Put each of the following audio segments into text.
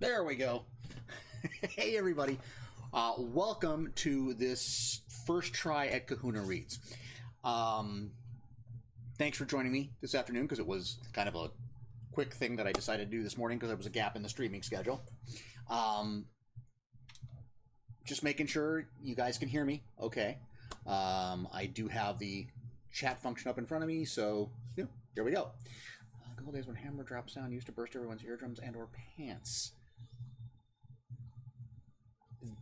There we go. Hey everybody, welcome to this first try at Kahuna Reads. Thanks for joining me this afternoon because it was kind of a quick thing that I decided to do this morning because there was a gap in the streaming schedule. Just making sure you guys can hear me okay. I do have the chat function up in front of me, so yeah, here we go. Good old days when hammer drop sound used to burst everyone's eardrums and or pants.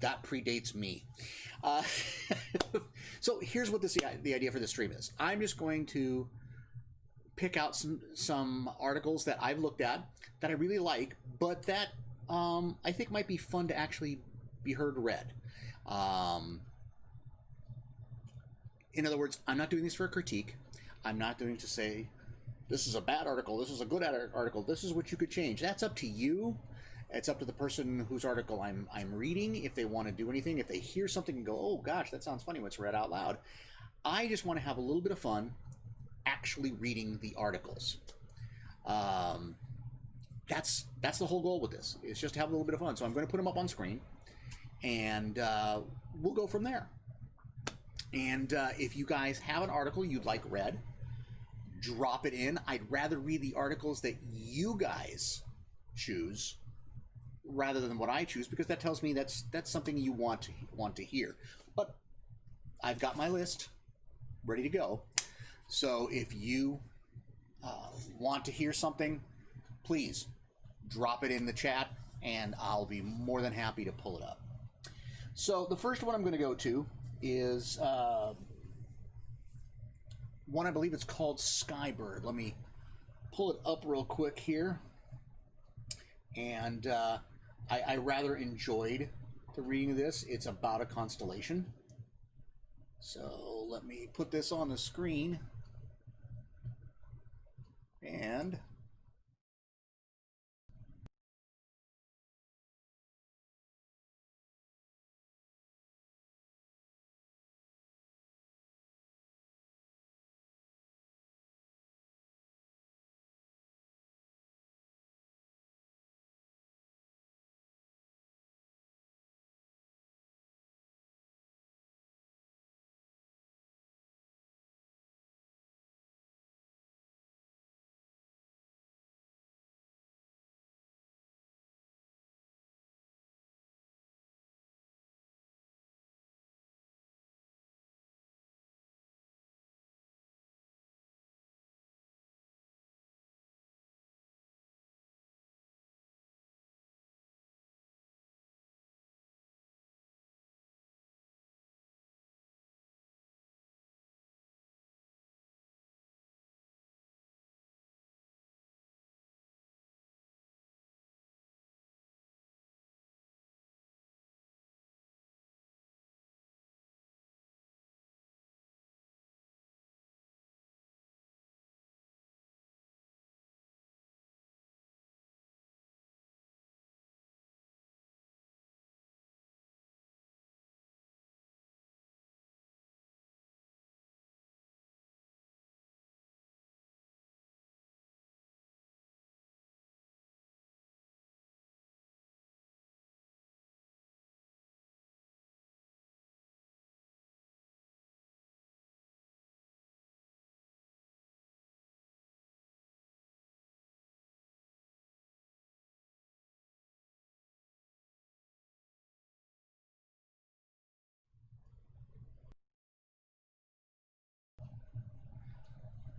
That predates me. So here's what the idea for this stream is. I'm just going to pick out some articles that I've looked at that I really like, but that I think might be fun to actually be heard read. In other words, I'm not doing this for a critique. I'm not doing to say, this is a bad article, this is a good article, this is what you could change. That's up to you. It's up to the person whose article I'm reading, if they want to do anything, if they hear something and go, oh gosh, that sounds funny when it's read out loud. I just want to have a little bit of fun actually reading the articles. That's the whole goal with this, is just to have a little bit of fun. So I'm going to put them up on screen, and we'll go from there. And if you guys have an article you'd like read, drop it in. I'd rather read the articles that you guys choose rather than what I choose, because that tells me that's something you want to hear. But I've got my list ready to go. So if you want to hear something, please drop it in the chat, and I'll be more than happy to pull it up. So the first one I'm going to go to is one, I believe it's called Skybird. Let me pull it up real quick here. And I rather enjoyed the reading of this. It's about a constellation. So let me put this on the screen. And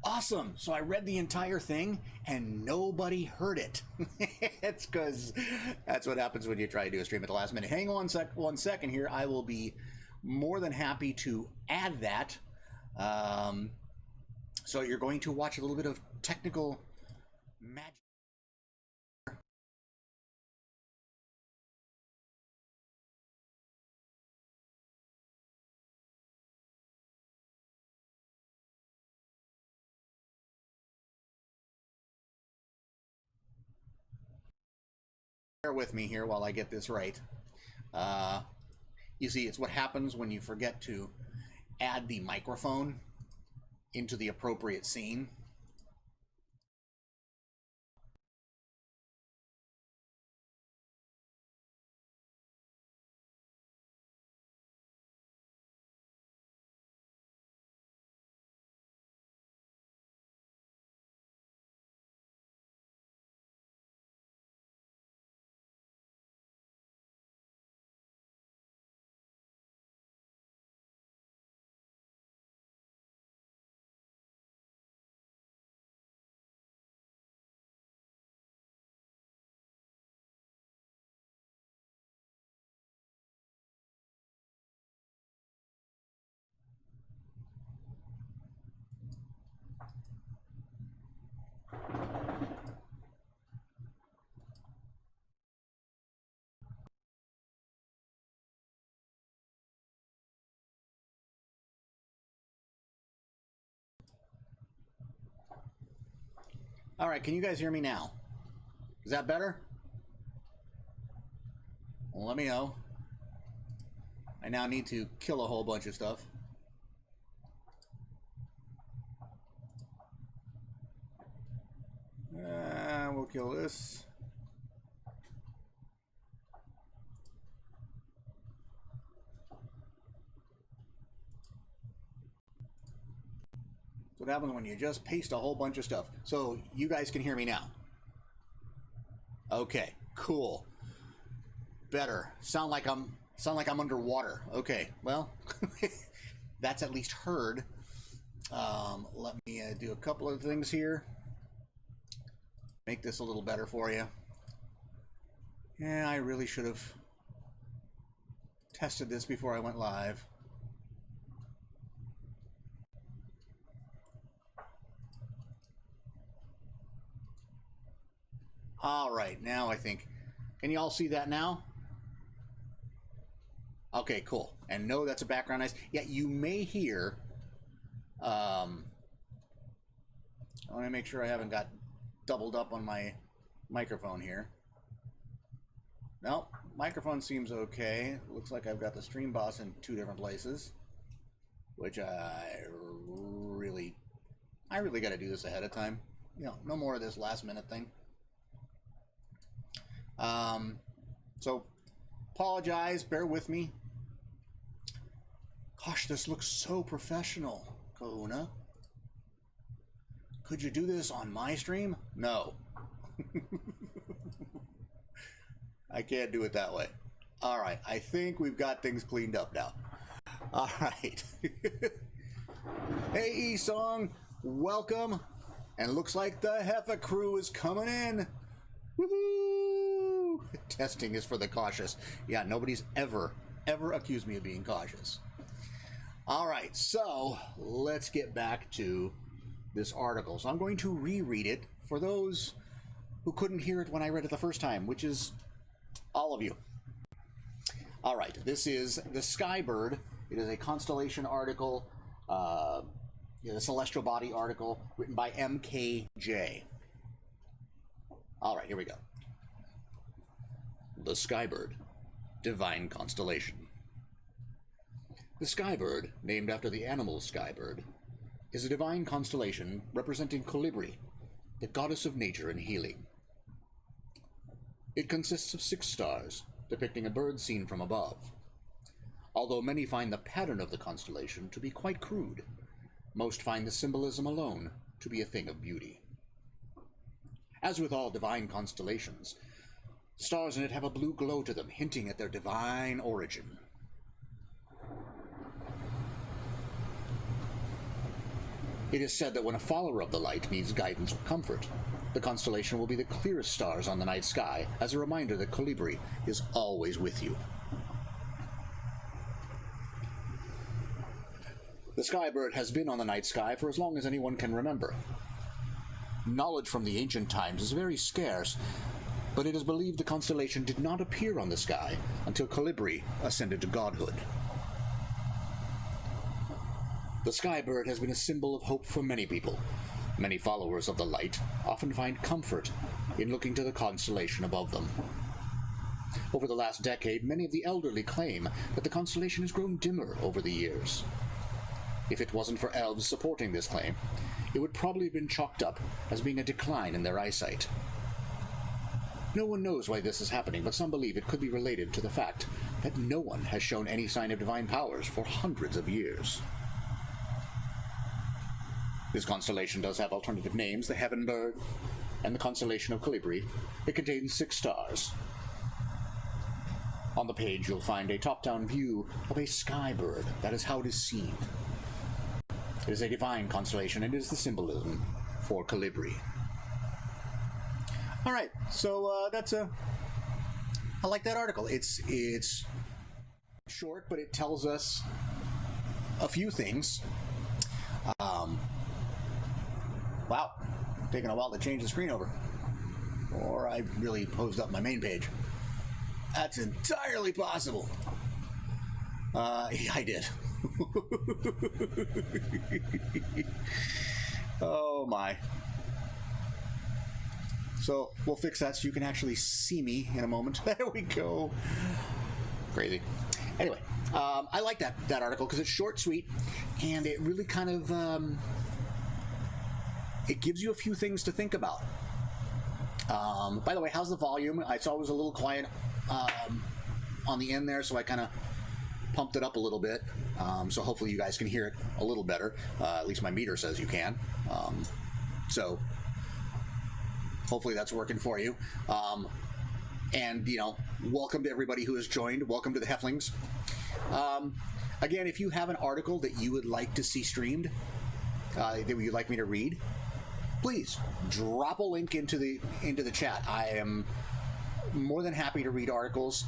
awesome. So I read the entire thing and nobody heard it. It's because that's what happens when you try to do a stream at the last minute. Hang on one second here. I will be more than happy to add that. So you're going to watch a little bit of technical magic. Bear with me here while I get this right. You see, it's what happens when you forget to add the microphone into the appropriate scene. All right, can you guys hear me now? Is that better? Well, let me know. I now need to kill a whole bunch of stuff. We'll kill this. What happens when you just paste a whole bunch of stuff. So you guys can hear me now. Okay, cool. Better. Sound like I'm underwater. Okay, well, that's at least heard. Let me do a couple of things here. Make this a little better for you. Yeah, I really should have tested this before I went live. All right, now I think. Can you all see that now? Okay, cool. And no, that's a background noise. Yeah, you may hear. I want to make sure I haven't got doubled up on my microphone here. No, microphone seems okay. Looks like I've got the stream boss in 2 different places, which I really got to do this ahead of time. You know, no more of this last minute thing. So apologize, bear with me. Gosh, this looks so professional, Kahuna. Could you do this on my stream? No. I can't do it that way. All right, I think we've got things cleaned up now. All right. Hey, E-Song, welcome. And looks like the Heffa crew is coming in. Woohoo! Testing is for the cautious. Yeah, nobody's ever accused me of being cautious. All right, so let's get back to this article. So I'm going to reread it for those who couldn't hear it when I read it the first time, which is all of you. All right, this is the Skybird. It is a constellation article, a celestial body article written by MKJ. All right, here we go. The Skybird, divine constellation. The Skybird, named after the animal skybird, is a divine constellation representing Colibri, the goddess of nature and healing. It consists of 6 stars, depicting a bird seen from above. Although many find the pattern of the constellation to be quite crude, most find the symbolism alone to be a thing of beauty. As with all divine constellations, stars in it have a blue glow to them, hinting at their divine origin. It is said that when a follower of the light needs guidance or comfort, the constellation will be the clearest stars on the night sky, as a reminder that Colibri is always with you. The Skybird has been on the night sky for as long as anyone can remember. Knowledge from the ancient times is very scarce, but it is believed the constellation did not appear on the sky until Colibri ascended to godhood. The Skybird has been a symbol of hope for many people. Many followers of the light often find comfort in looking to the constellation above them. Over the last decade, many of the elderly claim that the constellation has grown dimmer over the years. If it wasn't for elves supporting this claim, it would probably have been chalked up as being a decline in their eyesight. No one knows why this is happening, but some believe it could be related to the fact that no one has shown any sign of divine powers for hundreds of years. This constellation does have alternative names, the Heaven Bird and the constellation of Colibri. It contains 6 stars. On the page you'll find a top-down view of a skybird. That is how it is seen. It is a divine constellation, and it is the symbolism for Colibri. All right, so I like that article. It's short, but it tells us a few things. Wow, taking a while to change the screen over. Or I really posed up my main page. That's entirely possible. Yeah, I did. Oh my. So we'll fix that so you can actually see me in a moment. There we go. Crazy. Anyway, I like that article because it's short, sweet, and it really kind of it gives you a few things to think about. By the way, how's the volume? It's always a little quiet on the end there, so I kind of pumped it up a little bit. So hopefully you guys can hear it a little better. At least my meter says you can. So hopefully that's working for you. And, you know, welcome to everybody who has joined. Welcome to the Hefflings. Again, if you have an article that you would like to see streamed, that you'd like me to read, please drop a link into the chat. I am more than happy to read articles.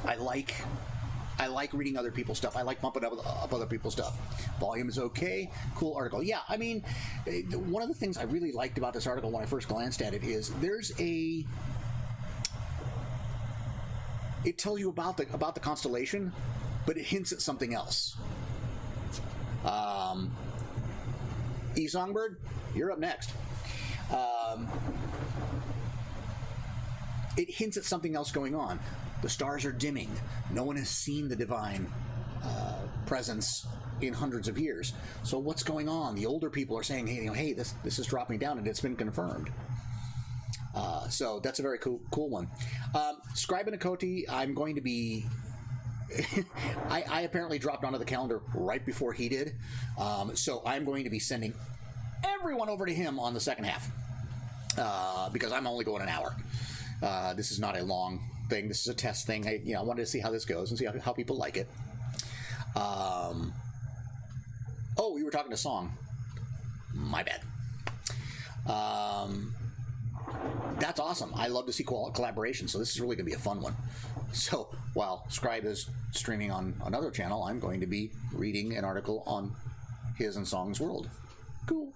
I like reading other people's stuff. I like bumping up other people's stuff. Volume is okay. Cool article. Yeah, I mean, one of the things I really liked about this article when I first glanced at it is it tells you about the constellation, but it hints at something else. Songbird, you're up next. It hints at something else going on. The stars are dimming. No one has seen the divine presence in hundreds of years. So what's going on? The older people are saying, hey, this is dropping down, and it's been confirmed. So that's a very cool one. Scribe and Akoti, I'm going to be... I apparently dropped onto the calendar right before he did. So I'm going to be sending everyone over to him on the second half. Because I'm only going an hour. This is not a long thing. This is a test thing. I wanted to see how this goes and see how people like it. Oh, we were talking to Song. My bad. That's awesome. I love to see collaboration, so this is really going to be a fun one. So while Scribe is streaming on another channel, I'm going to be reading an article on his and Song's world. Cool.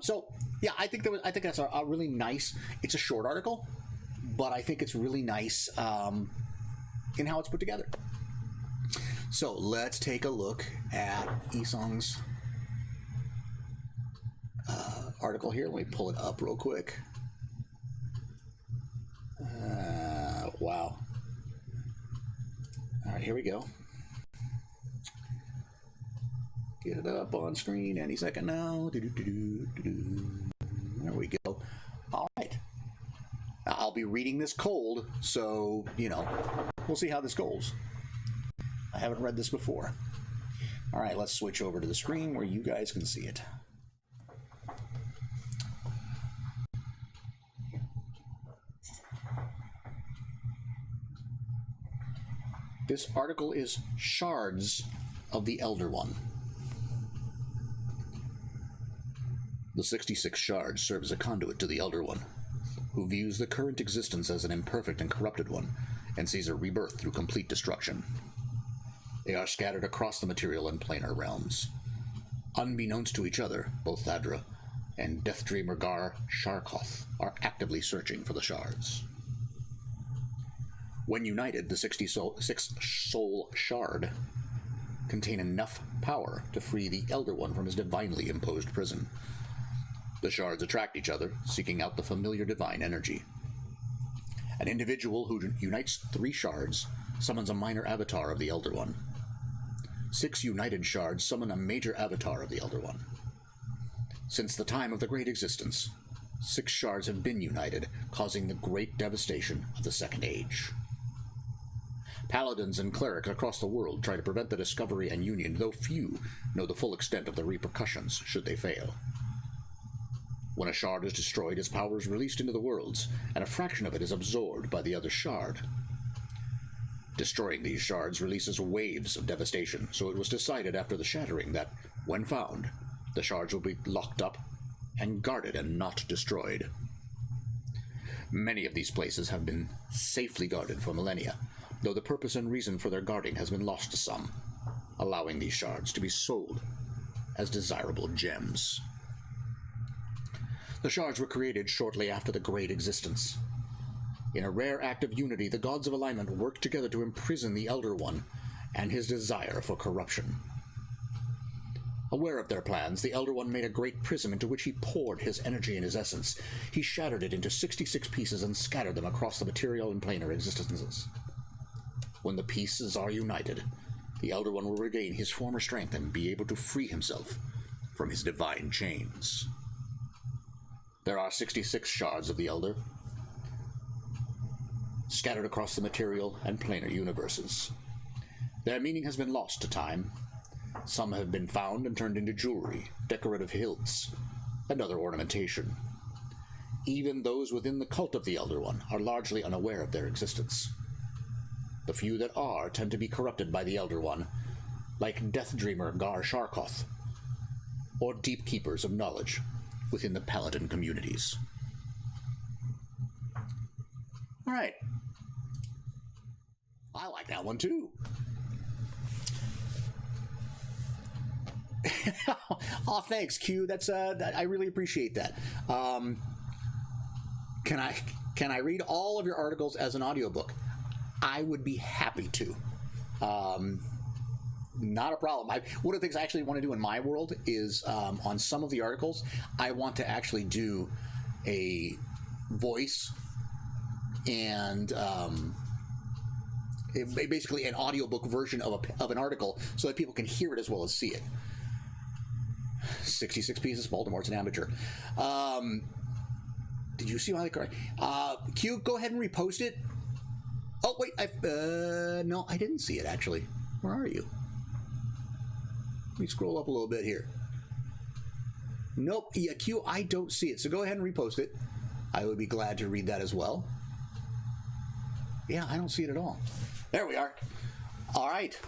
So yeah, I think that's a really nice. It's a short article, but I think it's really nice in how it's put together. So let's take a look at Esong's article here. Let me pull it up real quick. Wow. All right, here we go. Get it up on screen any second now. There we go. All right. I'll be reading this cold, so, we'll see how this goes. I haven't read this before. All right, let's switch over to the screen where you guys can see it. This article is Shards of the Elder One. The 66 shards serve as a conduit to the Elder One, who views the current existence as an imperfect and corrupted one, and sees a rebirth through complete destruction. They are scattered across the material and planar realms. Unbeknownst to each other, both Thadra and Death Dreamer Gar Sharkoth are actively searching for the shards. When united, the 66 soul shard contain enough power to free the Elder One from his divinely imposed prison. The shards attract each other, seeking out the familiar divine energy. An individual who unites 3 shards summons a minor avatar of the Elder One. 6 united shards summon a major avatar of the Elder One. Since the time of the Great Existence, 6 shards have been united, causing the great devastation of the Second Age. Paladins and clerics across the world try to prevent the discovery and union, though few know the full extent of the repercussions should they fail. When a shard is destroyed, its power is released into the worlds, and a fraction of it is absorbed by the other shard. Destroying these shards releases waves of devastation, so it was decided after the shattering that, when found, the shards will be locked up and guarded and not destroyed. Many of these places have been safely guarded for millennia, though the purpose and reason for their guarding has been lost to some, allowing these shards to be sold as desirable gems. The shards were created shortly after the Great Existence. In a rare act of unity, the gods of alignment worked together to imprison the Elder One and his desire for corruption. Aware of their plans, the Elder One made a great prism into which he poured his energy and his essence. He shattered it into 66 pieces and scattered them across the material and planar existences. When the pieces are united, the Elder One will regain his former strength and be able to free himself from his divine chains. There are 66 shards of the Elder, scattered across the material and planar universes. Their meaning has been lost to time. Some have been found and turned into jewelry, decorative hilts, and other ornamentation. Even those within the cult of the Elder One are largely unaware of their existence. The few that are tend to be corrupted by the Elder One, like Death Dreamer Gar Sharkoth, or Deep Keepers of Knowledge within the Paladin communities. All right. I like that one too. Oh, thanks, Q. That's I really appreciate that. Can I read all of your articles as an audiobook? I would be happy to. Not a problem. One of the things I actually want to do in my world is on some of the articles, I want to actually do a voice and basically an audiobook version of an article so that people can hear it as well as see it. 66 pieces, Baltimore's an amateur. Did you see my card? Q, go ahead and repost it. Oh, wait, no, I didn't see it, actually. Where are you? Let me scroll up a little bit here. Nope, yeah, Q, I don't see it, so go ahead and repost it. I would be glad to read that as well. Yeah, I don't see it at all. There we are. All right.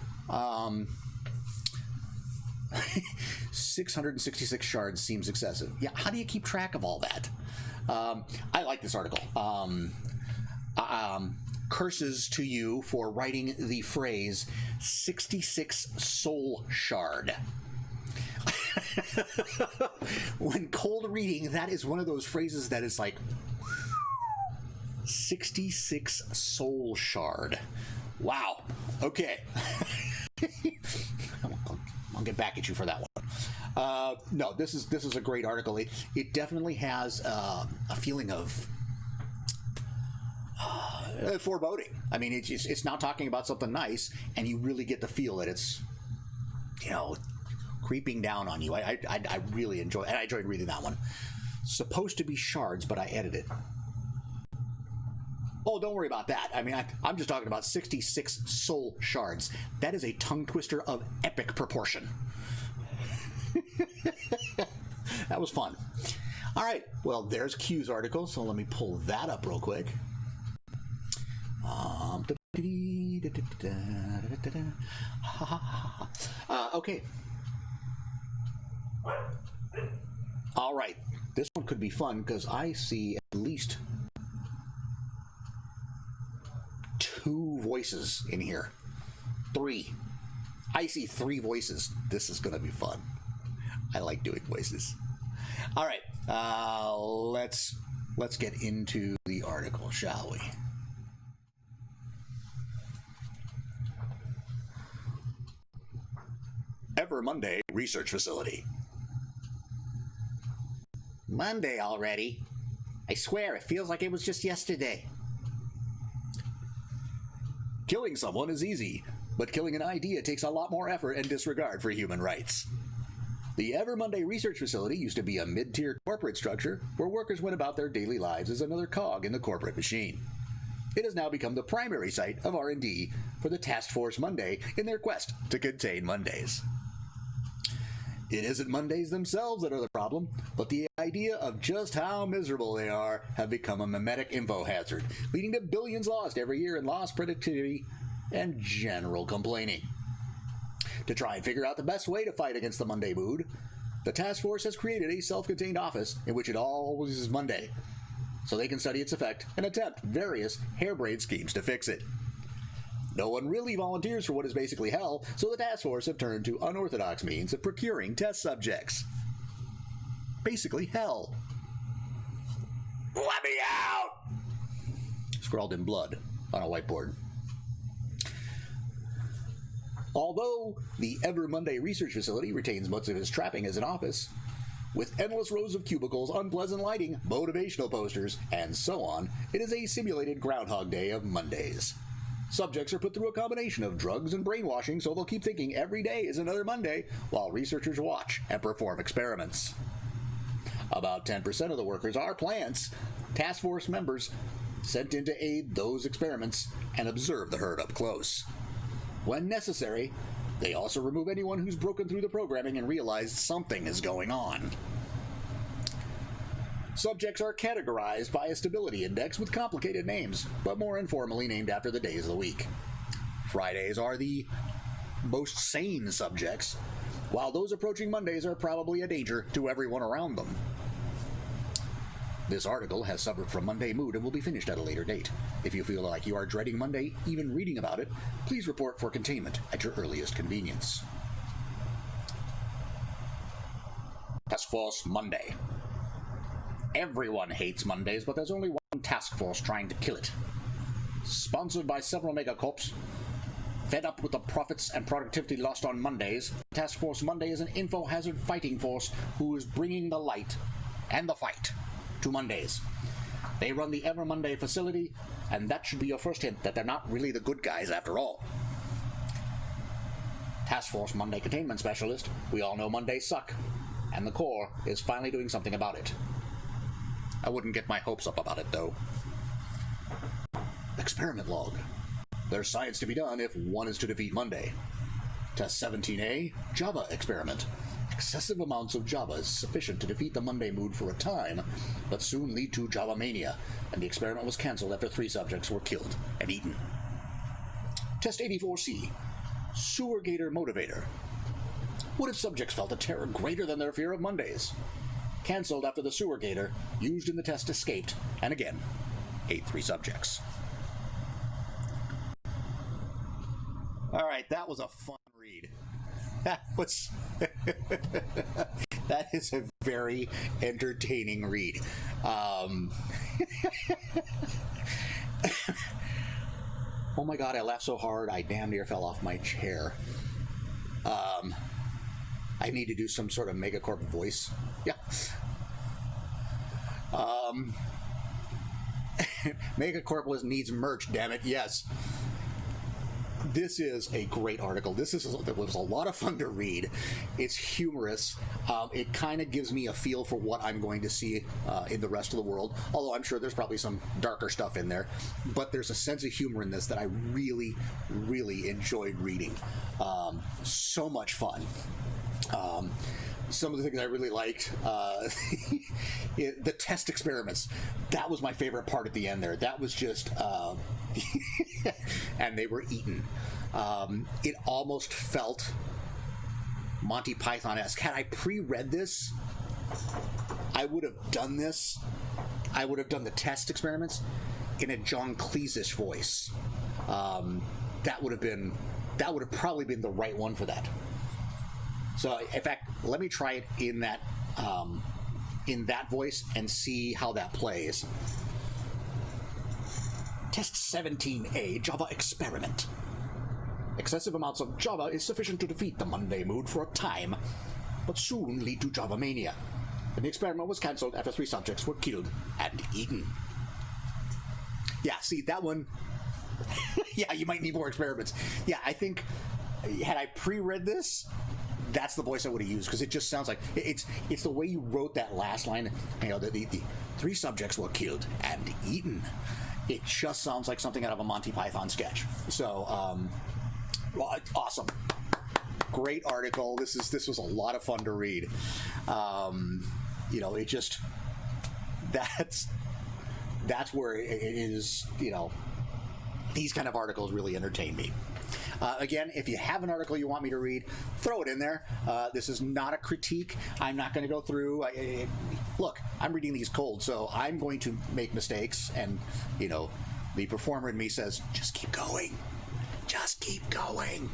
666 shards seems excessive. Yeah, how do you keep track of all that? I like this article. Curses to you for writing the phrase 66 soul shard. When cold reading, that is one of those phrases that is like 66 soul shard. Wow. Okay. I'll get back at you for that one. No, this is a great article. It definitely has a feeling of foreboding. I mean, it's not talking about something nice, and you really get the feel that it's, creeping down on you. I really enjoyed, and I enjoyed reading that one. Supposed to be shards, but I edited. Oh, don't worry about that. I mean, I'm just talking about 66 soul shards. That is a tongue twister of epic proportion. That was fun. All right. Well, there's Q's article, so let me pull that up real quick. Okay. All right. This one could be fun because I see at least 2 voices in here. 3. I see 3 voices. This is going to be fun. I like doing voices. All right. Let's get into the article, shall we? Ever Monday Research Facility. Monday already? I swear, it feels like it was just yesterday. Killing someone is easy, but killing an idea takes a lot more effort and disregard for human rights. The Ever Monday Research Facility used to be a mid-tier corporate structure where workers went about their daily lives as another cog in the corporate machine. It has now become the primary site of R&D for the Task Force Monday in their quest to contain Mondays. It isn't Mondays themselves that are the problem, but the idea of just how miserable they are have become a mimetic info hazard, leading to billions lost every year in lost productivity and general complaining. To try and figure out the best way to fight against the Monday mood, the task force has created a self-contained office in which it always is Monday, so they can study its effect and attempt various harebrained schemes to fix it. No one really volunteers for what is basically hell, so the task force have turned to unorthodox means of procuring test subjects. Basically hell. Let me out! Scrawled in blood on a whiteboard. Although the Ever Monday research facility retains much of its trapping as an office, with endless rows of cubicles, unpleasant lighting, motivational posters, and so on, it is a simulated Groundhog Day of Mondays. Subjects are put through a combination of drugs and brainwashing so they'll keep thinking every day is another Monday while researchers watch and perform experiments. About 10% of the workers are plants, task force members sent in to aid those experiments and observe the herd up close. When necessary, they also remove anyone who's broken through the programming and realized something is going on. Subjects are categorized by a stability index with complicated names, but more informally named after the days of the week. Fridays are the most sane subjects, while those approaching Mondays are probably a danger to everyone around them. This article has suffered from Monday mood and will be finished at a later date. If you feel like you are dreading Monday, even reading about it, please report for containment at your earliest convenience. Task Force Monday. Everyone hates Mondays, but there's only one task force trying to kill it. Sponsored by several megacorps, fed up with the profits and productivity lost on Mondays, Task Force Monday is an info-hazard fighting force who is bringing the light and the fight to Mondays. They run the Ever Monday facility, and that should be your first hint that they're not really the good guys after all. Task Force Monday Containment Specialist. We all know Mondays suck, and the Corps is finally doing something about it. I wouldn't get my hopes up about it, though. Experiment log. There's science to be done if one is to defeat Monday. Test 17A, Java experiment. Excessive amounts of Java is sufficient to defeat the Monday mood for a time, but soon lead to Java mania, and the experiment was cancelled after 3 subjects were killed and eaten. Test 84C, Sewer Gator Motivator. What if subjects felt a terror greater than their fear of Mondays? Cancelled after the Sewer Gator, used in the test, escaped, and again, ate 3 subjects. Alright, that was a fun read. That was... that is a very entertaining read. Oh my god, I laughed so hard I damn near fell off my chair. I need to do some sort of Megacorp voice. Yeah. Megacorp needs merch, damn it, yes. This is a great article. It was a lot of fun to read. It's humorous. It kind of gives me a feel for what I'm going to see in the rest of the world, although I'm sure there's probably some darker stuff in there. But there's a sense of humor in this that I really, really enjoyed reading. So much fun. Some of the things I really liked, the test experiments, that was my favorite part at the end there. That was just, and they were eaten. It almost felt Monty Python-esque. Had I pre-read this, I would have done this. I would have done the test experiments in a John Cleese-ish voice. That would have probably been the right one for that. So, in fact, let me try it in that voice and see how that plays. Test 17A, Java experiment. Excessive amounts of Java is sufficient to defeat the Monday mood for a time, but soon lead to Java mania. And the experiment was cancelled after 3 subjects were killed and eaten. Yeah, see, that one... yeah, you might need more experiments. Yeah, I think, had I pre-read this... that's the voice I would have used, because it just sounds like it's the way you wrote that last line. You know, the 3 subjects were killed and eaten. It just sounds like something out of a Monty Python sketch. So, well, awesome, great article. This was a lot of fun to read. You know, it just that's where it is. You know, these kind of articles really entertain me. Again, if you have an article you want me to read, throw it in there. This is not a critique. I'm not going to go through. Look, I'm reading these cold, so I'm going to make mistakes. And, you know, the performer in me says, just keep going. Just keep going.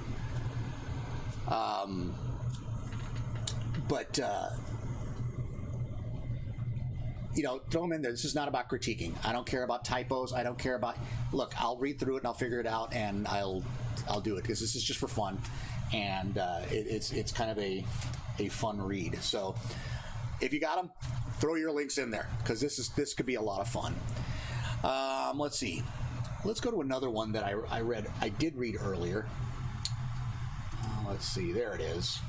You know, throw them in there. This is not about critiquing. I don't care about typos. I don't care about... Look, I'll read through it and I'll figure it out, and I'll I'll do it, because this is just for fun, and it's kind of a fun read. So if you got them, throw your links in there, because this could be a lot of fun. Let's see. Let's go to another one that I did read earlier. Let's see. There it is.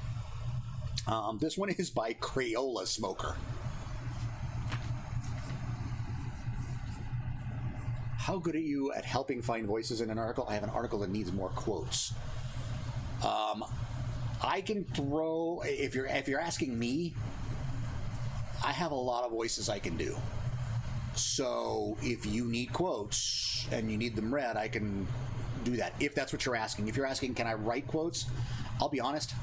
This one is by Crayola Smoker. How good are you at helping find voices in an article? I have an article that needs more quotes. I can throw, if you're asking me, I have a lot of voices I can do. So if you need quotes and you need them read, I can do that, if that's what you're asking. If you're asking, can I write quotes? I'll be honest,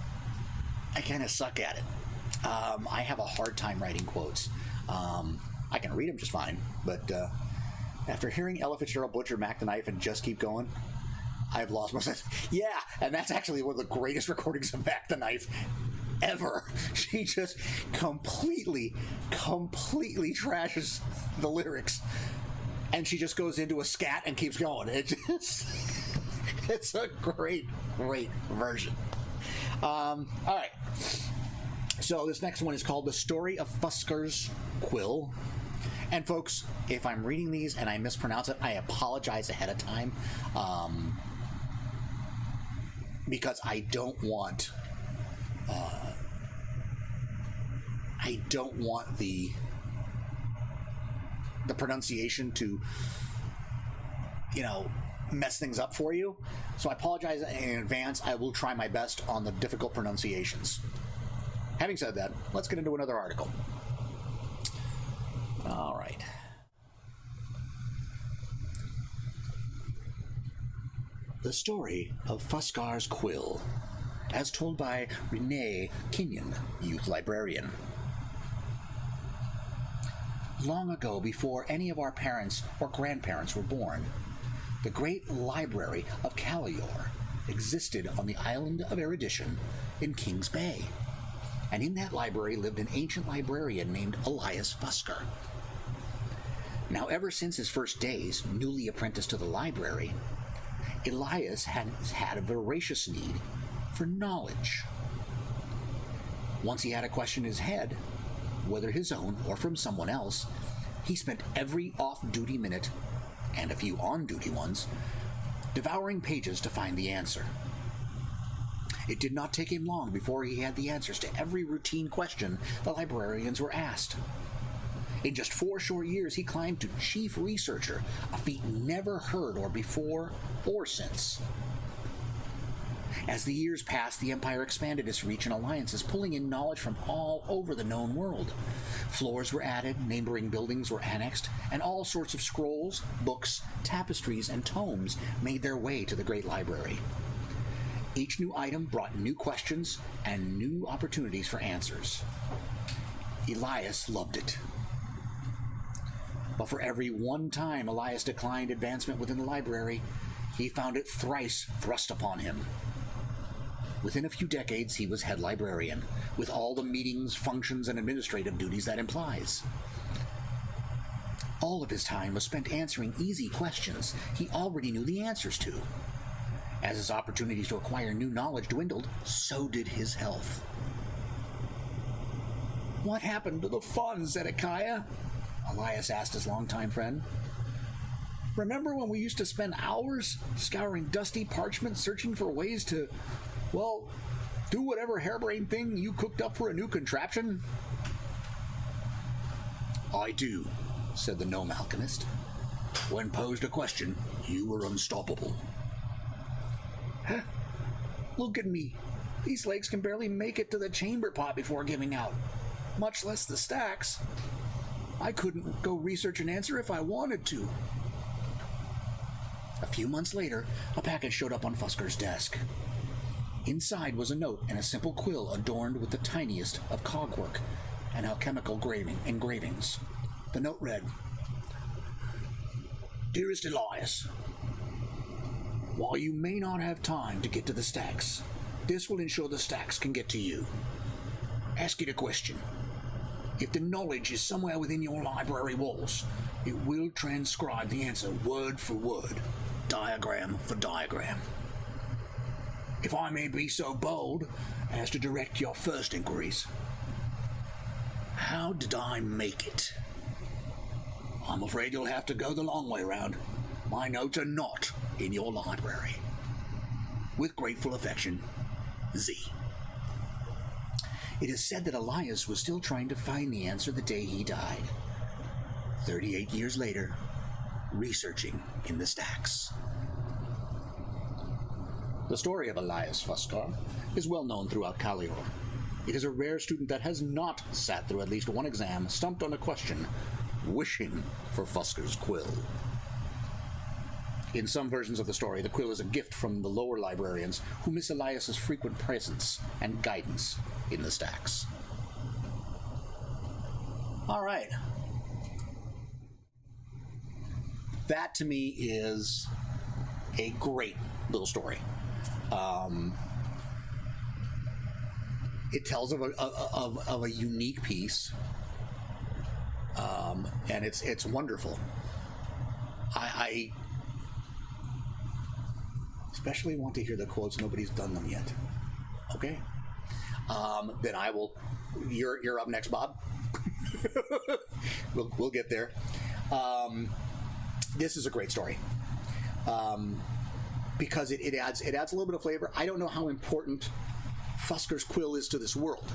I kind of suck at it. I have a hard time writing quotes. I can read them just fine, but after hearing Ella Fitzgerald butcher Mac the Knife and Just Keep Going, I've lost my sense. Yeah, and that's actually one of the greatest recordings of Mac the Knife ever. She just completely trashes the lyrics, and she just goes into a scat and keeps going. It's a great version. All right. So this next one is called The Story of Fuskar's Quill. And folks, if I'm reading these and I mispronounce it, I apologize ahead of time, because I don't want the pronunciation to, mess things up for you. So I apologize in advance. I will try my best on the difficult pronunciations. Having said that, let's get into another article. All right. The Story of Fuskar's Quill, as told by Renee Kenyon, youth librarian. Long ago, before any of our parents or grandparents were born, the great library of Calior existed on the island of Erudition in Kings Bay. And in that library lived an ancient librarian named Elias Fusker. Now, ever since his first days, newly apprenticed to the library, Elias has had a voracious need for knowledge. Once he had a question in his head, whether his own or from someone else, he spent every off-duty minute, and a few on-duty ones, devouring pages to find the answer. It did not take him long before he had the answers to every routine question the librarians were asked. In just 4 short years, he climbed to chief researcher, a feat never heard or before or since. As the years passed, the Empire expanded its reach and alliances, pulling in knowledge from all over the known world. Floors were added, neighboring buildings were annexed, and all sorts of scrolls, books, tapestries, and tomes made their way to the great library. Each new item brought new questions and new opportunities for answers. Elias loved it. But for every one time Elias declined advancement within the library, he found it thrice thrust upon him. Within a few decades, he was head librarian, with all the meetings, functions, and administrative duties that implies. All of his time was spent answering easy questions he already knew the answers to. As his opportunities to acquire new knowledge dwindled, so did his health. "What happened to the fun, Zedekiah?" Elias asked his longtime friend. "Remember when we used to spend hours scouring dusty parchment searching for ways to, do whatever harebrained thing you cooked up for a new contraption?" "I do," said the gnome alchemist. "When posed a question, you were unstoppable." "Huh? Look at me. These legs can barely make it to the chamber pot before giving out, much less the stacks. I couldn't go research an answer if I wanted to." A few months later, a package showed up on Fuskar's desk. Inside was a note and a simple quill adorned with the tiniest of cogwork and alchemical engravings. The note read, "Dearest Elias, while you may not have time to get to the stacks, this will ensure the stacks can get to you. Ask it a question. If the knowledge is somewhere within your library walls, it will transcribe the answer word for word, diagram for diagram. if I may be so bold as to direct your first inquiries. How did I make it? I'm afraid you'll have to go the long way round. My notes are not in your library. With grateful affection, Z. It is said that Elias was still trying to find the answer the day he died. 38 years later, researching in the stacks. The story of Elias Fuskar is well known throughout Kalior. It is a rare student that has not sat through at least one exam, stumped on a question, wishing for Fuskar's quill. In some versions of the story, the quill is a gift from the lower librarians who miss Elias's frequent presence and guidance in the stacks. All right. That, to me, is a great little story. It tells of a unique piece, and it's wonderful. I especially want to hear the quotes. Nobody's done them yet. Okay. Then I will. You're up next, Bob. We'll get there. This is a great story. Because it adds a little bit of flavor. I don't know how important Fuskar's quill is to this world,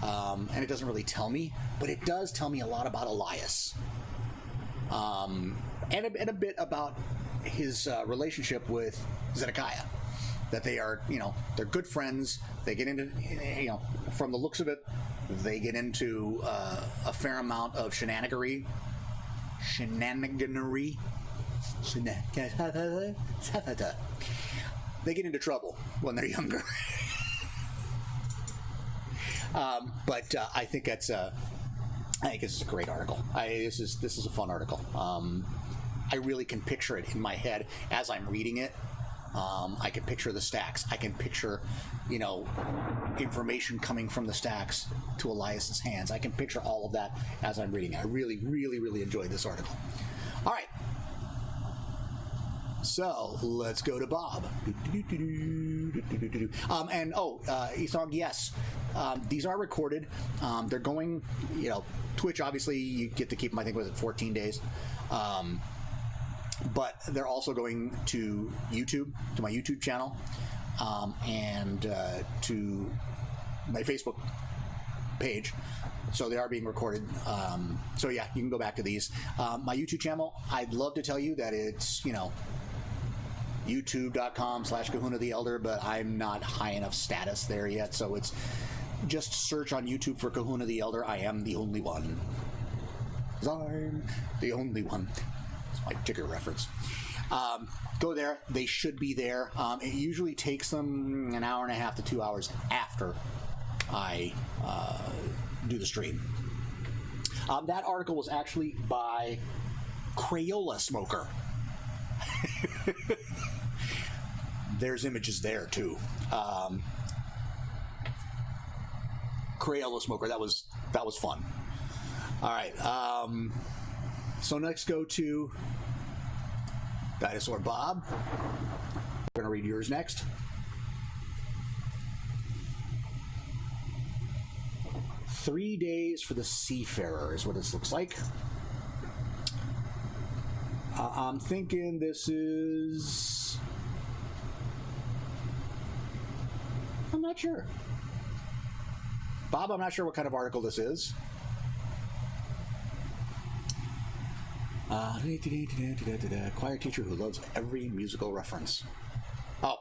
and it doesn't really tell me, but it does tell me a lot about Elias, and a bit about his relationship with Zedekiah. That they are, they're good friends. They get into, from the looks of it, they get into a fair amount of shenaniganery. They get into trouble when they're younger. But I think this is a great article. This is a fun article. I really can picture it in my head as I'm reading it. I can picture the stacks. I can picture, information coming from the stacks to Elias's hands. I can picture all of that as I'm reading it. I really, really, really enjoyed this article. All right. So let's go to Bob. Isong, yes, these are recorded. They're going, Twitch, obviously, you get to keep them, I think, was it 14 days? But they're also going to YouTube, to my YouTube channel, and to my Facebook page. So they are being recorded. So yeah, you can go back to these. My YouTube channel, I'd love to tell you that it's, youtube.com/Kahuna The Elder, but I'm not high enough status there yet. So it's just search on YouTube for Kahuna The Elder. I am the only one. I'm the only one. It's my ticker reference. Go there. They should be there. It usually takes them an hour and a half to 2 hours after I do the stream. That article was actually by Crayola Smoker. There's images there too. Crayola Smoker. That was fun. All right. So next, go to Dinosaur Bob. We're gonna read yours next. "3 Days for the Seafarer" is what this looks like. I'm thinking this is... I'm not sure. Bob, I'm not sure what kind of article this is. Choir teacher who loves every musical reference. Oh.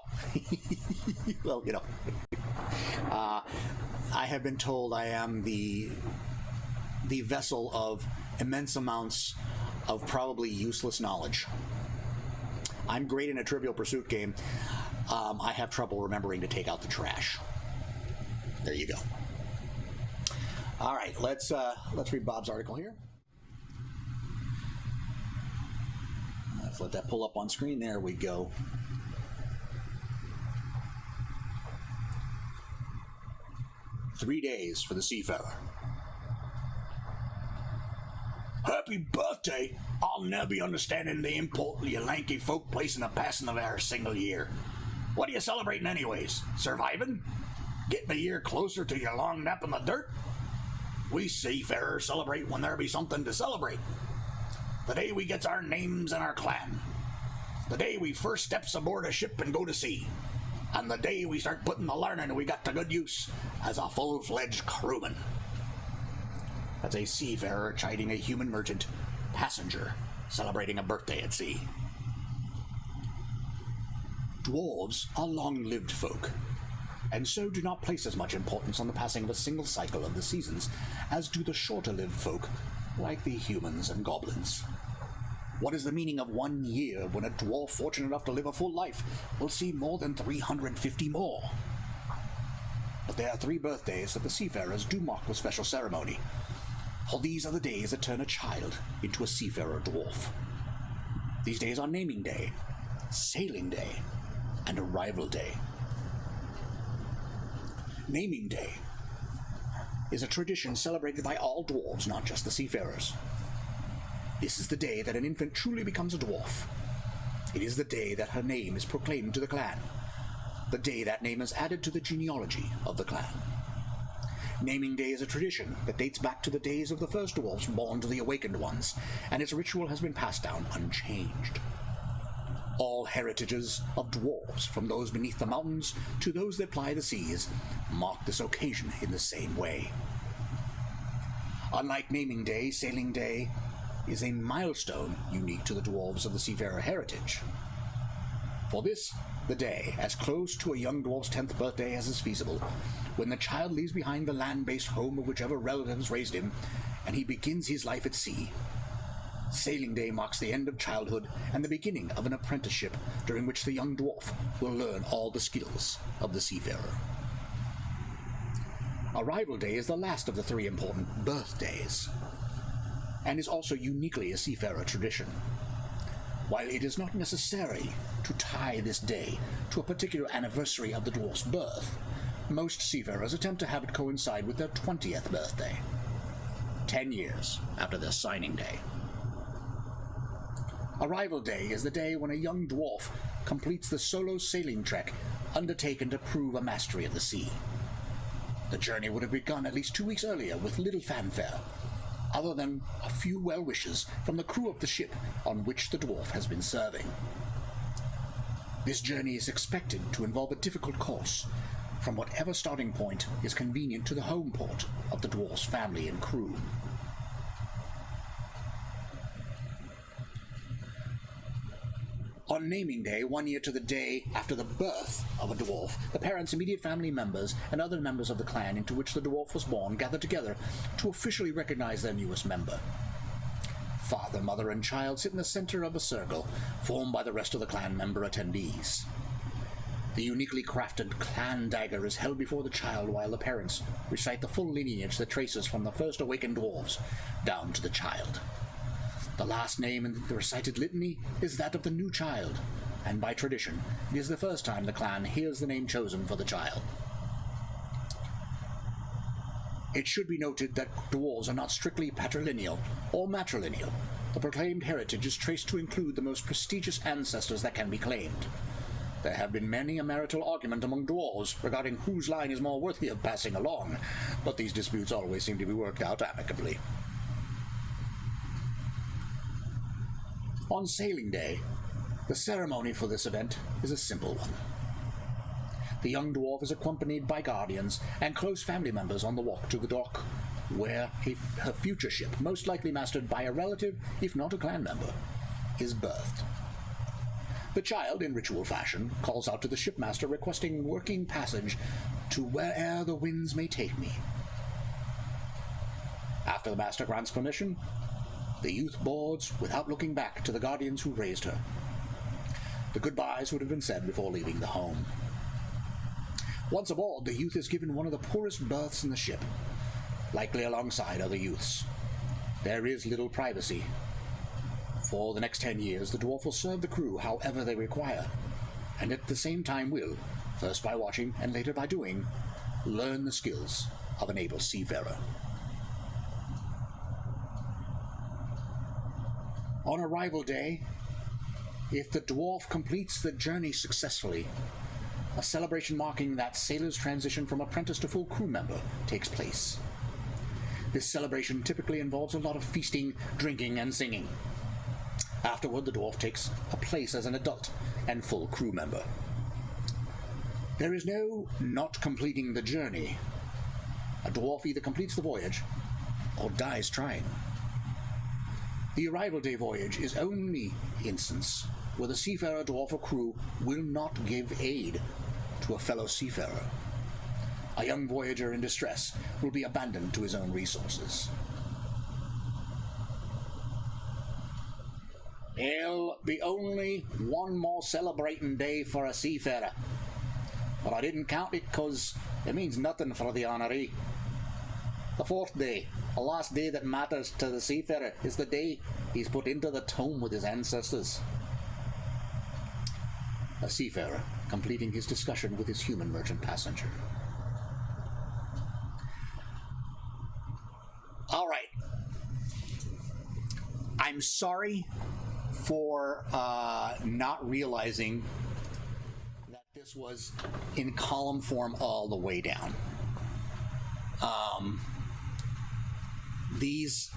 Well, I have been told I am the vessel of immense amounts of probably useless knowledge. I'm great in a Trivial Pursuit game. I have trouble remembering to take out the trash. There you go. All right, let's read Bob's article here. Let's let that pull up on screen. There we go. "3 Days for the Seafarer." "Happy birthday! I'll never be understanding the import of you lanky folk placing a passing of our single year. What are you celebrating anyways? Surviving? Getting a year closer to your long nap in the dirt? We seafarers celebrate when there be something to celebrate. The day we gets our names and our clan. The day we first steps aboard a ship and go to sea. And the day we start putting the learning we got to good use as a full-fledged crewman. That's a seafarer chiding a human merchant passenger celebrating a birthday at sea. Dwarves are long-lived folk, and so do not place as much importance on the passing of a single cycle of the seasons as do the shorter-lived folk like the humans and goblins. What is the meaning of 1 year when a dwarf fortunate enough to live a full life will see more than 350 more? But there are 3 birthdays that the seafarers do mark with special ceremony, for these are the days that turn a child into a seafarer dwarf. These days are Naming Day, Sailing Day, and Arrival Day. Naming Day is a tradition celebrated by all dwarves, not just the seafarers. This is the day that an infant truly becomes a dwarf. It is the day that her name is proclaimed to the clan. The day that name is added to the genealogy of the clan. Naming Day is a tradition that dates back to the days of the first dwarves born to the awakened ones, and its ritual has been passed down unchanged. All heritages of dwarves, from those beneath the mountains to those that ply the seas, mark this occasion in the same way. Unlike Naming Day, Sailing Day is a milestone unique to the dwarves of the seafarer heritage. For this, the day, as close to a young dwarf's 10th birthday as is feasible, when the child leaves behind the land-based home of whichever relatives raised him, and he begins his life at sea. Sailing Day marks the end of childhood and the beginning of an apprenticeship during which the young dwarf will learn all the skills of the seafarer. Arrival Day is the last of the 3 important birthdays, and is also uniquely a seafarer tradition. While it is not necessary to tie this day to a particular anniversary of the dwarf's birth, most seafarers attempt to have it coincide with their 20th birthday, 10 years after their signing day. Arrival Day is the day when a young dwarf completes the solo sailing trek undertaken to prove a mastery of the sea. The journey would have begun at least 2 weeks earlier with little fanfare, other than a few well wishes from the crew of the ship on which the dwarf has been serving. This journey is expected to involve a difficult course from whatever starting point is convenient to the home port of the dwarf's family and crew. On Naming Day, 1 year to the day after the birth of a dwarf, the parents, immediate family members, and other members of the clan into which the dwarf was born gather together to officially recognize their newest member. Father, mother, and child sit in the center of a circle, formed by the rest of the clan member attendees. The uniquely crafted clan dagger is held before the child while the parents recite the full lineage that traces from the first awakened dwarves down to the child. The last name in the recited litany is that of the new child, and by tradition, it is the first time the clan hears the name chosen for the child. It should be noted that dwarves are not strictly patrilineal or matrilineal. The proclaimed heritage is traced to include the most prestigious ancestors that can be claimed. There have been many a marital argument among dwarves regarding whose line is more worthy of passing along, but these disputes always seem to be worked out amicably. On Sailing Day, the ceremony for this event is a simple one. The young dwarf is accompanied by guardians and close family members on the walk to the dock, where her future ship, most likely mastered by a relative, if not a clan member, is berthed. The child, in ritual fashion, calls out to the shipmaster requesting working passage to where'er the winds may take me. After the master grants permission, the youth boards without looking back to the guardians who raised her. The goodbyes would have been said before leaving the home. Once aboard, the youth is given one of the poorest berths in the ship, likely alongside other youths. There is little privacy. For the next 10 years, the dwarf will serve the crew however they require, and at the same time will, first by watching and later by doing, learn the skills of an able seafarer. On Arrival Day, if the dwarf completes the journey successfully, a celebration marking that sailor's transition from apprentice to full crew member takes place. This celebration typically involves a lot of feasting, drinking, and singing. Afterward, the dwarf takes a place as an adult and full crew member. There is no not completing the journey. A dwarf either completes the voyage or dies trying. The arrival day voyage is only instance where the seafarer, dwarf, or crew will not give aid to a fellow seafarer. A young voyager in distress will be abandoned to his own resources. There'll be only one more celebrating day for a seafarer, but I didn't count it because it means nothing for the honoree. The fourth day, the last day that matters to the seafarer, is the day he's put into the tomb with his ancestors. A seafarer completing his discussion with his human merchant passenger. All right. I'm sorry for not realizing that this was in column form all the way down. This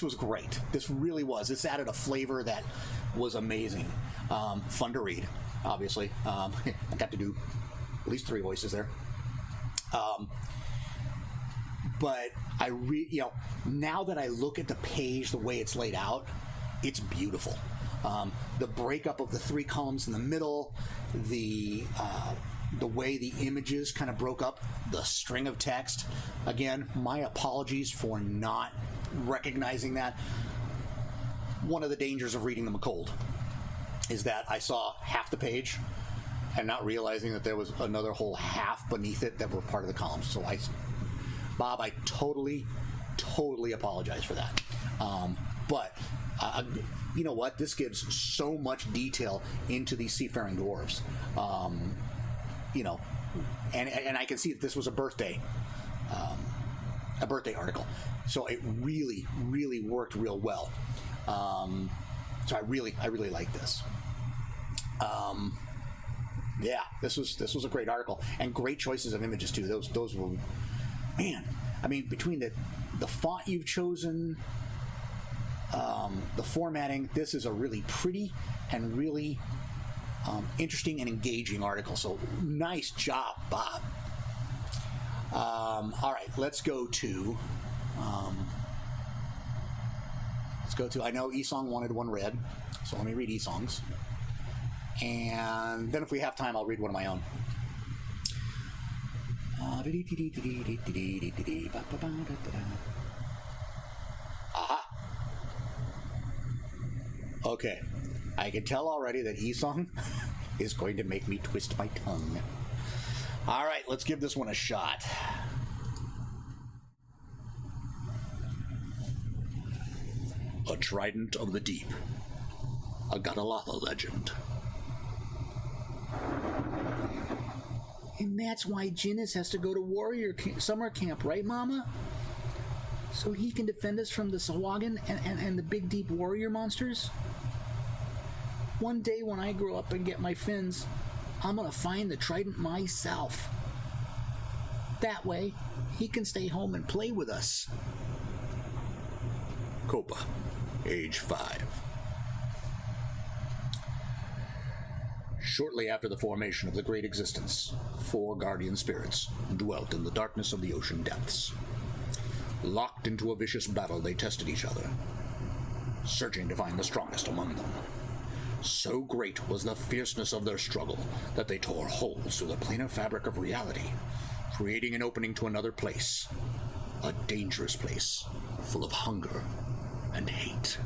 was great. This really was. This added a flavor that was amazing. Fun to read, obviously. I got to do at least 3 voices there. But now that I look at the page, the way it's laid out, it's beautiful. The breakup of the 3 columns in the middle, the way the images kind of broke up, the string of text. Again, my apologies for not recognizing that. One of the dangers of reading them cold is that I saw half the page and not realizing that there was another whole half beneath it that were part of the columns. So Bob, I totally apologize for that. But you know what? This gives so much detail into these seafaring dwarves. And I can see that this was a birthday article. So it really worked real well. So I really like this. Yeah, this was a great article and great choices of images too. Those were, man. I mean, between the font you've chosen, the formatting, this is a really pretty and really interesting and engaging article. So nice job, Bob. All right, let's go to. I know Esong wanted one read, so let me read Esong's. And then if we have time, I'll read one of my own. Aha. Okay. I can tell already that Esong is going to make me twist my tongue. All right, let's give this one a shot. A Trident of the Deep. A Gadalatha legend. And that's why Jinnis has to go to warrior summer camp, right, Mama? So he can defend us from the Sahuagin and the big deep warrior monsters? One day when I grow up and get my fins, I'm gonna find the trident myself. That way, he can stay home and play with us. Copa, age 5. Shortly after the formation of the Great Existence, 4 guardian spirits dwelt in the darkness of the ocean depths. Locked into a vicious battle, they tested each other, searching to find the strongest among them. So great was the fierceness of their struggle that they tore holes through the planar fabric of reality, creating an opening to another place, a dangerous place full of hunger and hate.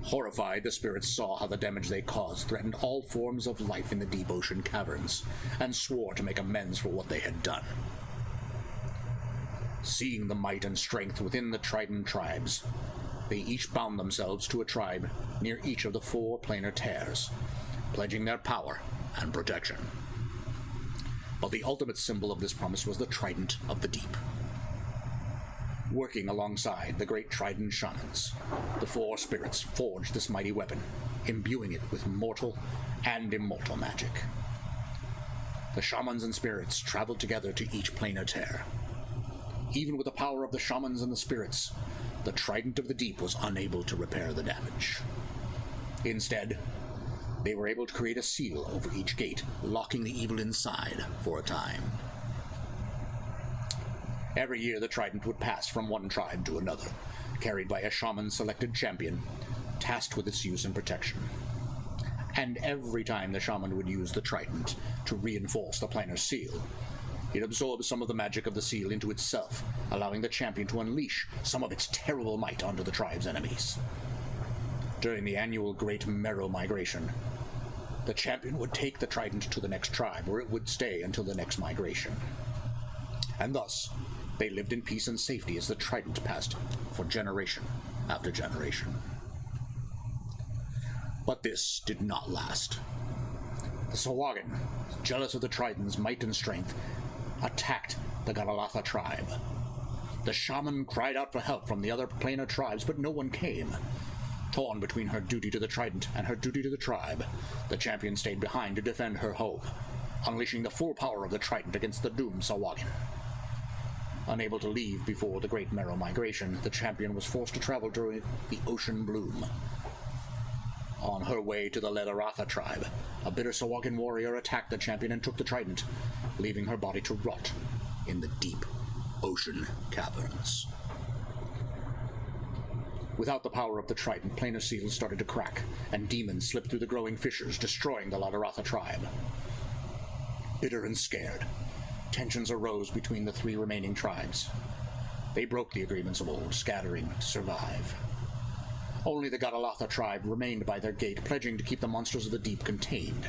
Horrified, the spirits saw how the damage they caused threatened all forms of life in the deep ocean caverns, and swore to make amends for what they had done. Seeing the might and strength within the Trident tribes, they each bound themselves to a tribe near each of the 4 planar tears, pledging their power and protection. But the ultimate symbol of this promise was the Trident of the Deep. Working alongside the great Trident shamans, the 4 spirits forged this mighty weapon, imbuing it with mortal and immortal magic. The shamans and spirits traveled together to each planar tear. Even with the power of the shamans and the spirits, the Trident of the Deep was unable to repair the damage. Instead, they were able to create a seal over each gate, locking the evil inside for a time. Every year, the Trident would pass from one tribe to another, carried by a shaman-selected champion, tasked with its use and protection. And every time the shaman would use the Trident to reinforce the planar seal, it absorbed some of the magic of the seal into itself, allowing the champion to unleash some of its terrible might onto the tribe's enemies. During the annual Great Marrow Migration, the champion would take the Trident to the next tribe, where it would stay until the next migration. And thus, they lived in peace and safety as the Trident passed for generation after generation. But this did not last. The Sahuagin, jealous of the Trident's might and strength, attacked the Gadalatha tribe. The shaman cried out for help from the other planar tribes, but no one came. Torn between her duty to the Trident and her duty to the tribe, the champion stayed behind to defend her home, unleashing the full power of the Trident against the doomed Sahuagin. Unable to leave before the Great Marrow Migration, the champion was forced to travel during the Ocean Bloom. On her way to the Ledaratha tribe, a bitter Sahuagin warrior attacked the champion and took the Trident, leaving her body to rot in the deep ocean caverns. Without the power of the Trident, planar seals started to crack, and demons slipped through the growing fissures, destroying the Ledaratha tribe. Bitter and scared, tensions arose between the three remaining tribes. They broke the agreements of old, scattering to survive. Only the Gadalatha tribe remained by their gate, pledging to keep the monsters of the deep contained.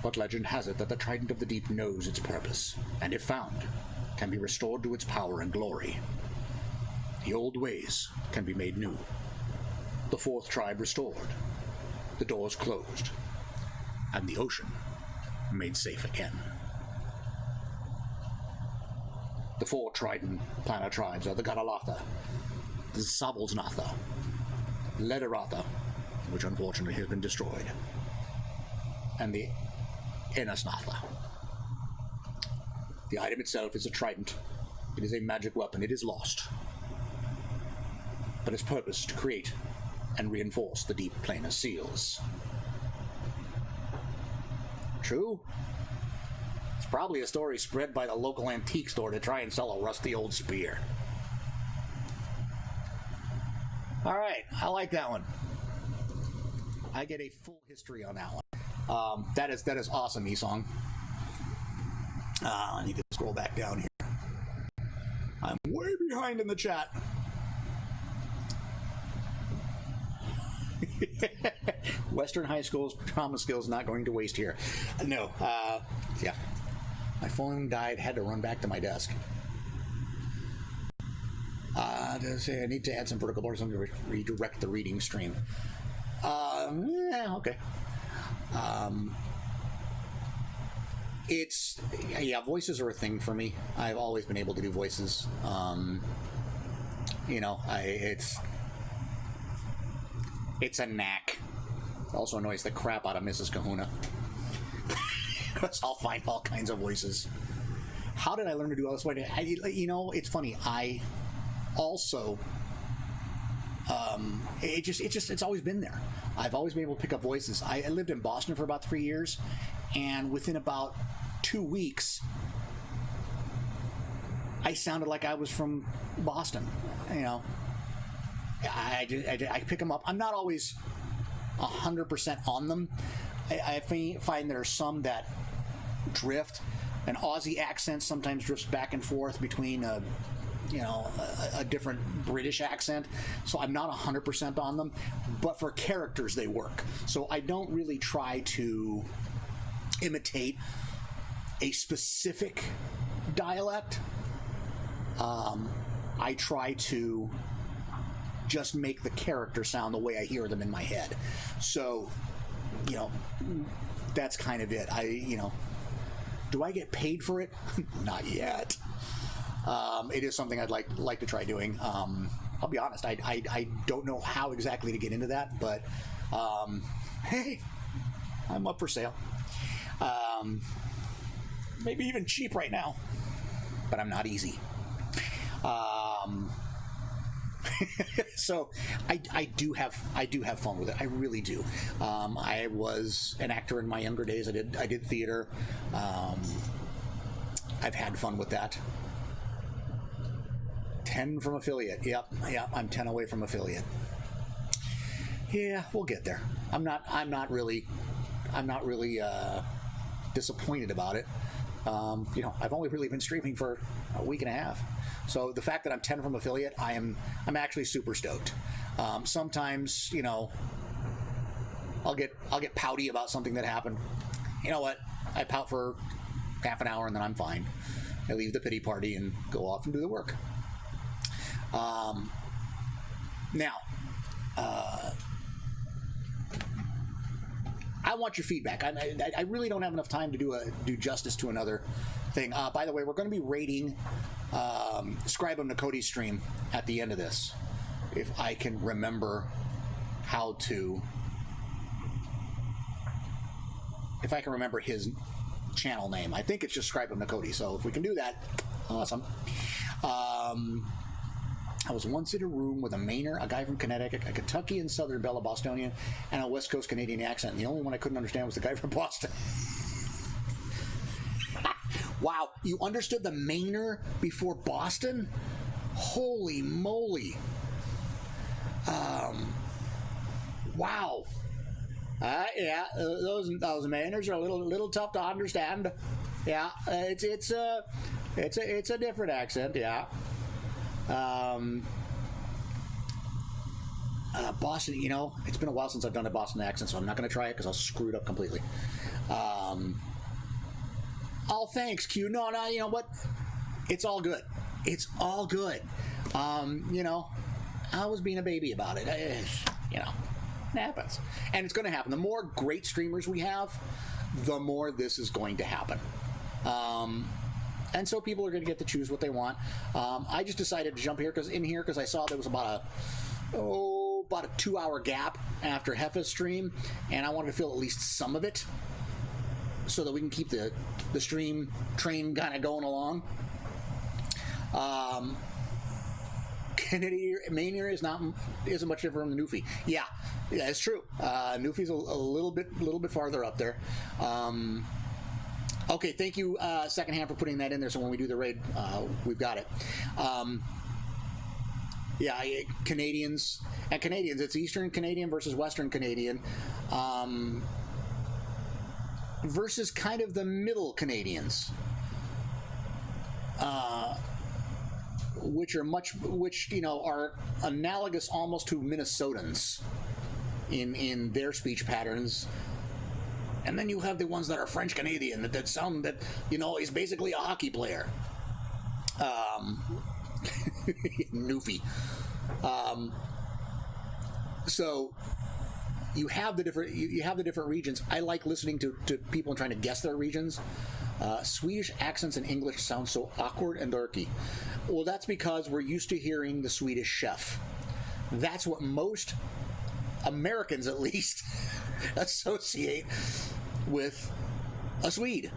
But legend has it that the Trident of the Deep knows its purpose, and if found, can be restored to its power and glory. The old ways can be made new. The fourth tribe restored, the doors closed, and the ocean made safe again. The four Trident planar tribes are the Gadalatha, the Savolsnatha, Ledaratha, which unfortunately has been destroyed, and the Enasnatha. The item itself is a Trident. It is a magic weapon. It is lost, but its purpose is to create and reinforce the deep planar seals. True? It's probably a story spread by the local antique store to try and sell a rusty old spear. Alright, I like that one. I get a full history on that one. That is awesome, Esong. I need to scroll back down here. I'm way behind in the chat. Western high school's trauma skills not going to waste here. No, yeah. My phone died, had to run back to my desk. To say I need to add some vertical bars. I'm going to redirect the reading stream. Okay. Voices are a thing for me. I've always been able to do voices. It's a knack. It also annoys the crap out of Mrs. Kahuna. Because I'll find all kinds of voices. How did I learn to do all this? It's funny. I also, it's always been there. I've always been able to pick up voices. I lived in Boston for about 3 years, and within about 2 weeks, I sounded like I was from Boston. I pick them up. I'm not always 100% on them. I find there are some that drift. An Aussie accent sometimes drifts back and forth between a different British accent. So I'm not 100% on them. But for characters, they work. So I don't really try to imitate a specific dialect. I try to just make the character sound the way I hear them in my head. So, that's kind of it. Do I get paid for it? Not yet. It is something I'd like to try doing. I'll be honest, I don't know how exactly to get into that, but Hey, I'm up for sale. Maybe even cheap right now, but I'm not easy. So I do have fun with it. I really do. I was an actor in my younger days. I did theater. I've had fun with that. 10 from affiliate. Yep. I'm 10 away from affiliate. Yeah, we'll get there. I'm not really disappointed about it. I've only really been streaming for a week and a half. So the fact that I'm 10 from affiliate, I'm actually super stoked. Sometimes, I'll get pouty about something that happened. You know what? I pout for half an hour and then I'm fine. I leave the pity party and go off and do the work. Now, I want your feedback. I really don't have enough time to do justice to another thing. By the way, we're going to be rating Scribe of Nakoti's stream at the end of this, if I can remember how to. If I can remember his channel name. I think it's just Scribe of Nakoti. So if we can do that, awesome. I was once in a room with a Mainer, a guy from Connecticut, a Kentuckian Southern Bella Bostonian, and a West Coast Canadian accent. And the only one I couldn't understand was the guy from Boston. Wow, you understood the Mainer before Boston? Holy moly. Wow. Yeah, those Mainers are a little tough to understand. Yeah, it's a different accent. Yeah. Boston, it's been a while since I've done a Boston accent, so I'm not going to try it because I'll screw it up completely. Oh, thanks, Q. No, you know what? It's all good. It's all good. I was being a baby about it. It happens. And it's going to happen. The more great streamers we have, the more this is going to happen. And so people are going to get to choose what they want. I just decided to jump here because I saw there was about a 2-hour gap after Heffa's stream, and I wanted to fill at least some of it so that we can keep the stream train kind of going along. Mainer isn't much different from the Newfie. Yeah, it's true. Newfie's a little bit farther up there. Okay, thank you, Second Hand, for putting that in there. So when we do the raid, we've got it. Yeah, Canadians, it's Eastern Canadian versus Western Canadian, versus kind of the middle Canadians, which are analogous almost to Minnesotans in their speech patterns. And then you have the ones that are French Canadian that sound that is basically a hockey player. Newfie. So you have the different regions. I like listening to people and trying to guess their regions. Swedish accents in English sound so awkward and dorky. Well, that's because we're used to hearing the Swedish chef. That's what most Americans, at least, associate with a Swede.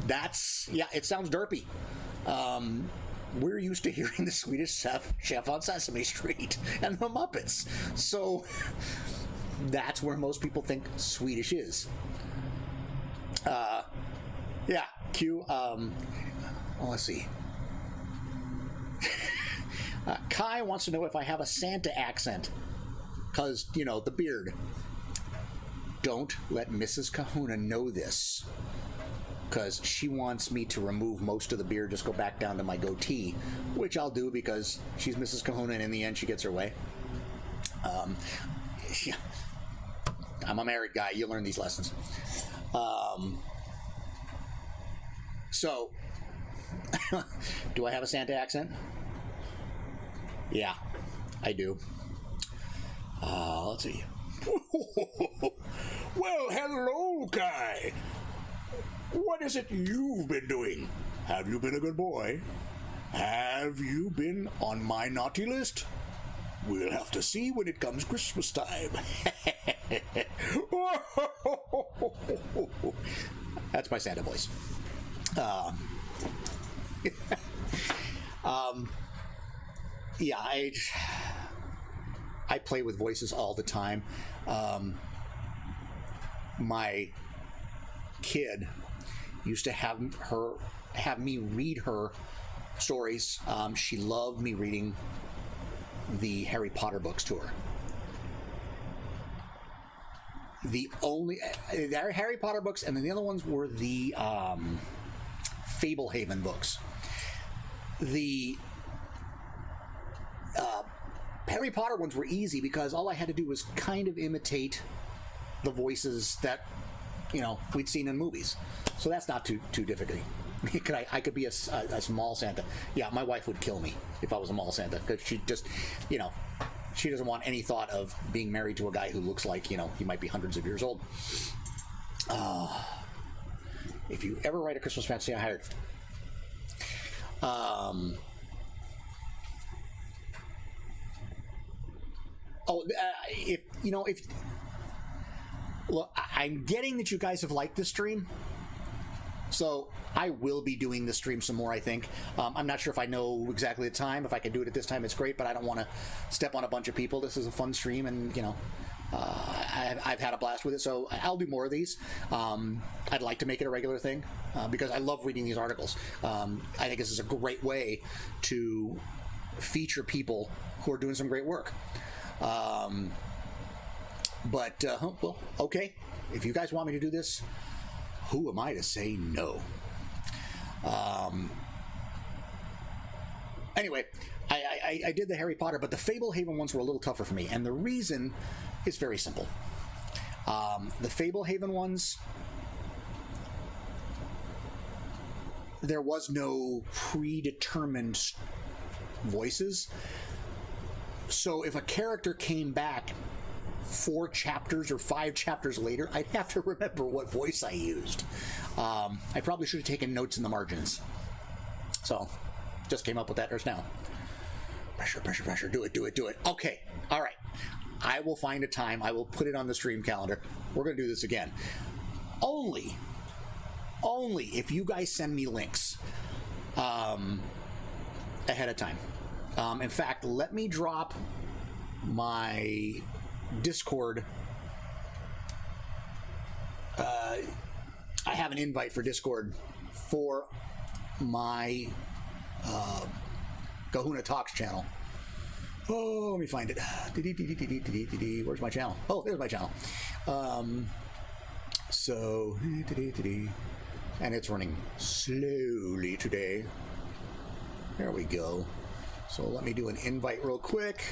That's, yeah, it sounds derpy. We're used to hearing the Swedish chef on Sesame Street and the Muppets. So that's where most people think Swedish is. Yeah, Q, let's see. Kai wants to know if I have a Santa accent. Because, the beard. Don't let Mrs. Kahuna know this. Because she wants me to remove most of the beard, just go back down to my goatee. Which I'll do because she's Mrs. Kahuna and in the end she gets her way. Yeah. I'm a married guy. You learn these lessons. So, do I have a Santa accent? Yeah, I do. Let's see. Well, hello, Kai. What is it you've been doing? Have you been a good boy? Have you been on my naughty list? We'll have to see when it comes Christmas time. That's my Santa voice. Yeah, I play with voices all the time. My kid used to have me read her stories. She loved me reading the Harry Potter books to her. The Harry Potter books, and then the other ones were the Fablehaven books. The Harry Potter ones were easy because all I had to do was kind of imitate the voices that we'd seen in movies. So that's not too difficult. I could be a small Santa. Yeah, my wife would kill me if I was a mall Santa, because she just, she doesn't want any thought of being married to a guy who looks like, he might be hundreds of years old. If you ever write a Christmas fantasy, I hired. Look, I'm getting that you guys have liked this stream, so I will be doing this stream some more, I think. I'm not sure if I know exactly the time. If I can do it at this time, it's great, but I don't want to step on a bunch of people. This is a fun stream, and, I've had a blast with it, so I'll do more of these. I'd like to make it a regular thing, because I love reading these articles. I think this is a great way to feature people who are doing some great work. Well, okay. If you guys want me to do this, who am I to say no? Anyway, I did the Harry Potter, but the Fablehaven ones were a little tougher for me, and the reason is very simple. The Fablehaven ones, there was no predetermined voices. So if a character came back 4 chapters or 5 chapters later, I'd have to remember what voice I used. I probably should have taken notes in the margins. So, just came up with that just now. Pressure, pressure, pressure. Do it, do it, do it. Okay. All right. I will find a time. I will put it on the stream calendar. We're going to do this again. Only if you guys send me links ahead of time. In fact, let me drop my Discord. I have an invite for Discord for my Kahuna Talks channel. Oh, let me find it. Where's my channel? Oh, there's my channel. And it's running slowly today. There we go. So let me do an invite real quick.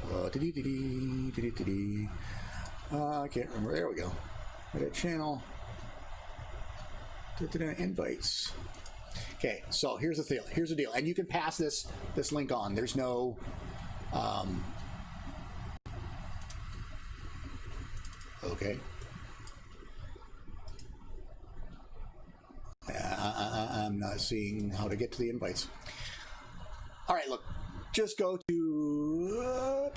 I can't remember. There we go. That channel. Invites. Okay, so here's the deal. Here's the deal, and you can pass this link on. There's no. Okay. I'm not seeing how to get to the invites. All right, look. Just go to.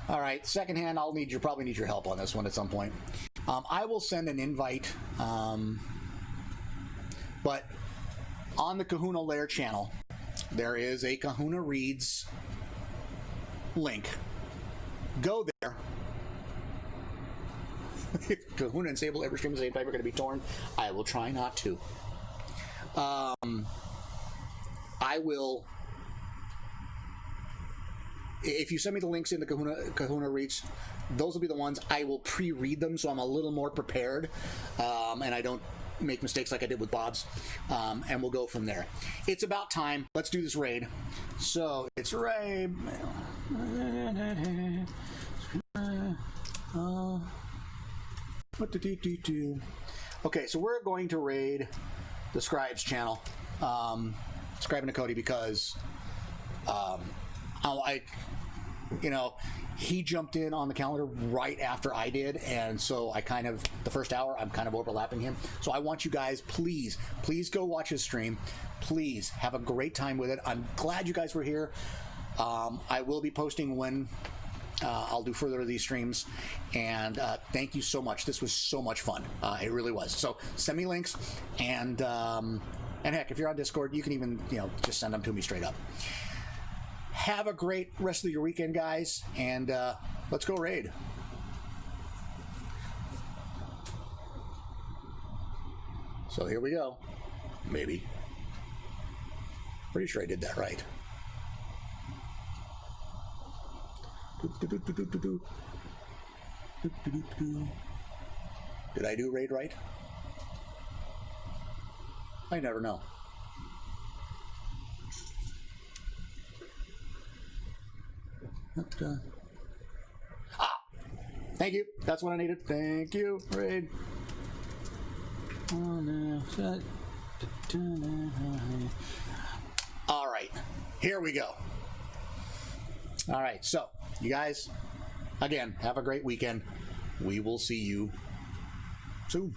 All right, secondhand. Probably need your help on this one at some point. I will send an invite, but on the Kahuna Lair channel, there is a Kahuna Reads link. Go there. If Kahuna and Sable ever stream at the same time, we're going to be torn. I will try not to. I will. If you send me the links in the Kahuna Reads, those will be the ones. I will pre-read them, so I'm a little more prepared, and I don't make mistakes like I did with Bob's, and we'll go from there. It's about time. Let's do this raid. So it's raid. Okay, so we're going to raid the Scribe's channel, Scribe and Cody, because you know, he jumped in on the calendar right after I did, and so I kind of, the first hour, I'm kind of overlapping him. So I want you guys, please go watch his stream. Please have a great time with it. I'm glad you guys were here. I will be posting when I'll do further of these streams, and thank you so much. This was so much fun. It really was. So send me links, and heck, if you're on Discord, you can even, you know, just send them to me straight up. Have a great rest of your weekend, guys, and let's go raid. So here we go. Maybe. Pretty sure I did that right. Did I do raid right? I never know. Thank you. That's what I needed. Thank you, raid. All right, here we go. All right, so you guys, again, have a great weekend. We will see you soon.